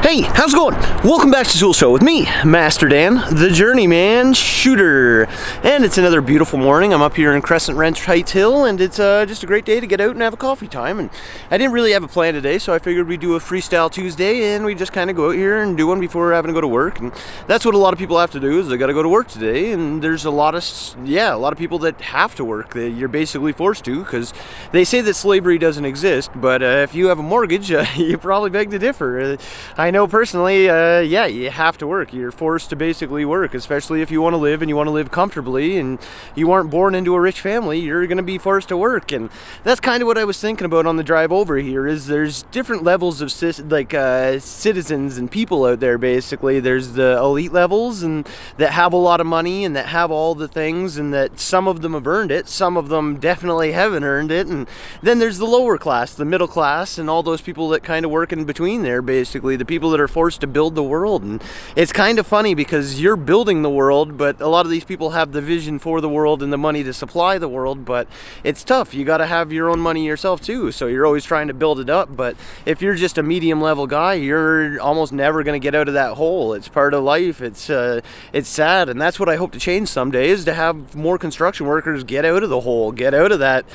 Hey, how's it going? Welcome back to Tool Show with me, Master Dan, the Journeyman shooter. And it's another beautiful morning. I'm up here in Crescent Wrench Heights Hill, and it's just a great day to get out and have a coffee time. And I didn't really have a plan today, so I figured we'd do a Freestyle Tuesday, and we just kind of go out here and do one before having to go to work. And that's what a lot of people have to do, is they got to go to work today. And there's a lot of people that have to work. You're basically forced to, because they say that slavery doesn't exist, but if you have a mortgage, you probably beg to differ. I know personally, yeah, you have to work. You're forced to basically work, especially if you want to live and you want to live comfortably and you aren't born into a rich family. You're going to be forced to work. And that's kind of what I was thinking about on the drive over here, is there's different levels of citizens and people out there. Basically, there's the elite levels and that have a lot of money and that have all the things, and that some of them have earned it, some of them definitely haven't earned it. And then there's the lower class, the middle class, and all those people that kind of work in between there, basically the people that are forced to build the world. And it's kind of funny because you're building the world, but a lot of these people have the vision for the world and the money to supply the world, but it's tough. You got to have your own money yourself too, so you're always trying to build it up. But if you're just a medium level guy, you're almost never going to get out of that hole. It's part of life. It's sad, and that's what I hope to change someday, is to have more construction workers get out of the hole, get out of that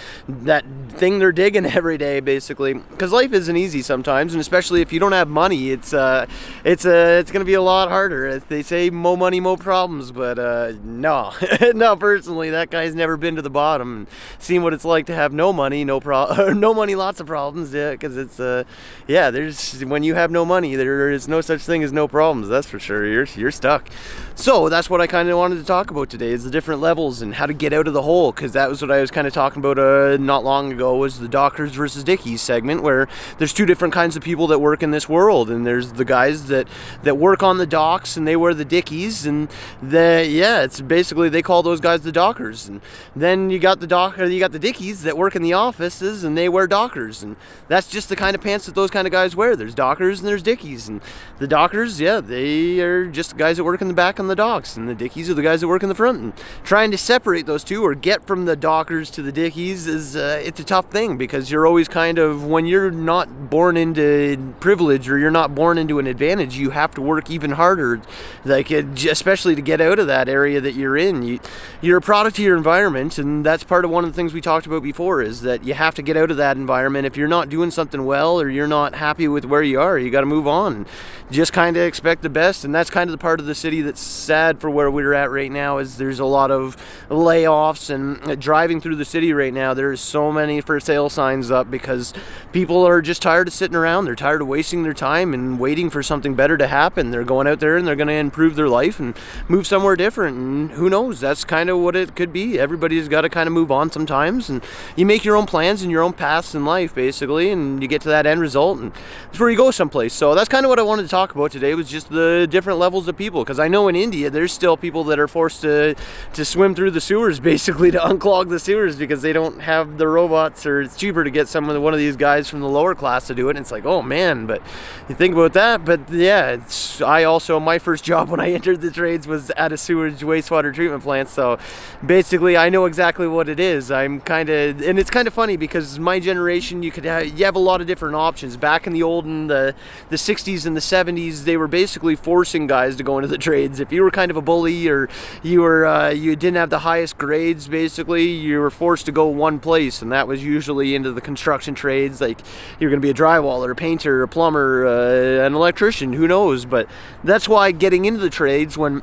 thing they're digging every day, basically, because life isn't easy sometimes, and especially if you don't have money, it's going to be a lot harder. They say mo money, mo problems, but no, no. Personally, that guy's never been to the bottom and seen what it's like to have no money, no money, lots of problems. Yeah, because it's there's, when you have no money, there is no such thing as no problems. That's for sure. You're stuck. So that's what I kind of wanted to talk about today, is the different levels and how to get out of the hole, because that was what I was kind of talking about not long ago, was the Dockers versus Dickies segment, where there's two different kinds of people that work in this world, and there's the guys that work on the docks and they wear the Dickies, and it's basically, they call those guys the Dockers. And then you got the Dickies that work in the offices and they wear Dockers, and that's just the kind of pants that those kind of guys wear. There's Dockers and there's Dickies, and the Dockers, they are just the guys that work in the back on the docks, and the Dickies are the guys that work in the front. And trying to separate those two, or get from the Dockers to the Dickies, is it's a tough thing, because you're always kind of, when you're not born into privilege or you're not born into an advantage, you have to work even harder, especially to get out of that area that you're in. You're a product of your environment, and that's part of one of the things we talked about before, is that you have to get out of that environment. If you're not doing something well, or you're not happy with where you are, you got to move on. Just kind of expect the best. And that's kind of the part of the city that's sad for where we're at right now, is there's a lot of layoffs. And driving through the city right now, there's so many for sale signs up, because people are just tired of sitting around. They're tired of wasting their time and waiting for something better to happen. They're going out there and they're going to improve their life and move somewhere different. And who knows, that's kind of what it could be. Everybody's got to kind of move on sometimes, and you make your own plans and your own paths in life, basically, and you get to that end result, and that's where you go someplace. So that's kind of what I wanted to talk about today, was just the different levels of people, because I know in India there's still people that are forced to swim through the sewers, basically, to unclog the sewers, because they don't have the robots, or it's cheaper to get one of these guys from the lower class to do it. And it's like, oh man, but you think about that. But yeah, my first job when I entered the trades was at a sewage wastewater treatment plant, so basically I know exactly what it is. And it's kind of funny, because my generation, you have a lot of different options. Back in the 60s and the 70s, they were basically forcing guys to go into the trades. If you were kind of a bully, or you didn't have the highest grades, basically you were forced to go one place, and that was usually into the construction trades. Like, you're going to be a drywaller, a painter, a plumber, an electrician, who knows. But that's why getting into the trades, when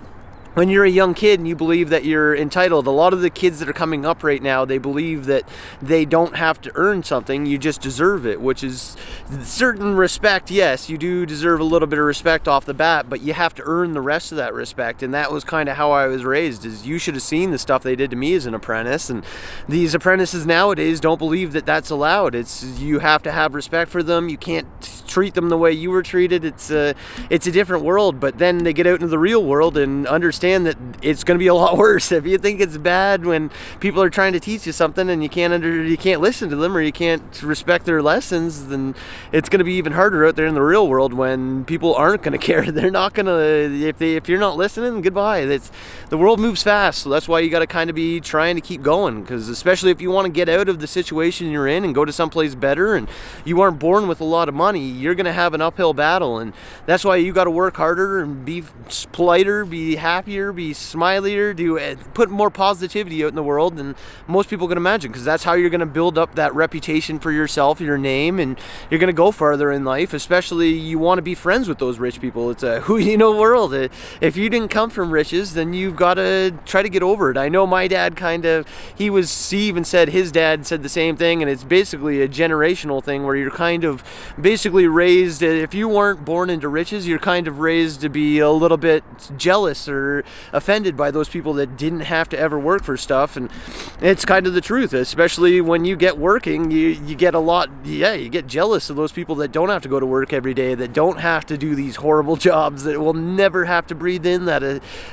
you're a young kid and you believe that you're entitled, a lot of the kids that are coming up right now, they believe that they don't have to earn something, you just deserve it, which is certain respect. Yes, you do deserve a little bit of respect off the bat, but you have to earn the rest of that respect. And that was kind of how I was raised, is you should have seen the stuff they did to me as an apprentice. And these apprentices nowadays don't believe that that's allowed. You have to have respect for them. You can't treat them the way you were treated. It's a different world. But then they get out into the real world and understand understand that it's going to be a lot worse. If you think it's bad when people are trying to teach you something and you can't listen to them or you can't respect their lessons, then it's going to be even harder out there in the real world when people aren't going to care. They're not going to, if you're not listening, goodbye. The world moves fast, so that's why you got to kind of be trying to keep going, because especially if you want to get out of the situation you're in and go to someplace better, and you aren't born with a lot of money, you're going to have an uphill battle, and that's why you got to work harder and be politer, be happier, be smilier, put more positivity out in the world than most people can imagine, because that's how you're going to build up that reputation for yourself, your name, and you're going to go farther in life. Especially you want to be friends with those rich people. It's a who you know world. If you didn't come from riches, then you've got to try to get over it. I know my dad he even said his dad said the same thing, and it's basically a generational thing where you're kind of basically raised, if you weren't born into riches, you're kind of raised to be a little bit jealous or offended by those people that didn't have to ever work for stuff. And it's kind of the truth, especially when you get working, you get you get jealous of those people that don't have to go to work every day, that don't have to do these horrible jobs, that will never have to breathe in that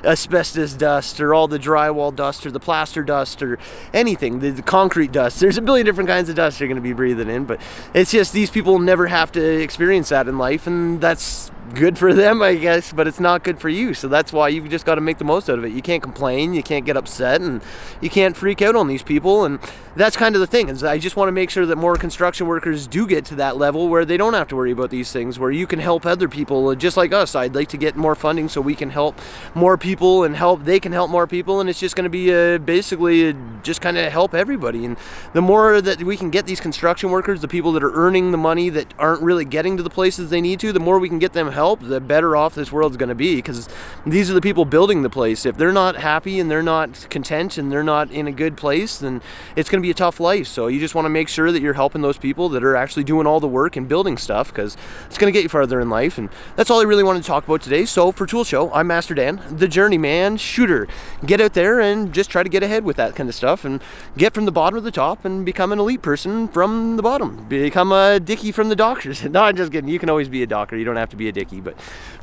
asbestos dust or all the drywall dust or the plaster dust or anything, the concrete dust. There's a billion different kinds of dust you're going to be breathing in, but it's just these people never have to experience that in life, and that's good for them, I guess, but it's not good for you. So that's why you've just got to make the most out of it. You can't complain, you can't get upset, and you can't freak out on these people. And that's kind of the thing, is I just want to make sure that more construction workers do get to that level where they don't have to worry about these things, where you can help other people just like us. I'd like to get more funding so we can help more people and they can help more people, and it's just going to be basically just kind of help everybody. And the more that we can get these construction workers, the people that are earning the money that aren't really getting to the places they need to, the more we can get them help, the better off this world's going to be, because these are the people building the place. If they're not happy and they're not content and they're not in a good place, then it's going to be a tough life. So you just want to make sure that you're helping those people that are actually doing all the work and building stuff, because it's going to get you farther in life. And that's all I really wanted to talk about today. So for Tool Show, I'm Master Dan, the Journeyman Shooter. Get out there and just try to get ahead with that kind of stuff and get from the bottom to the top and become an elite person from the bottom. Become a dickie from the doctors. No, I'm just kidding. You can always be a doctor. You don't have to be a dickie.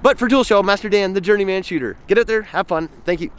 But for Tool Show, Master Dan, the Journeyman Shooter. Get out there, have fun. Thank you.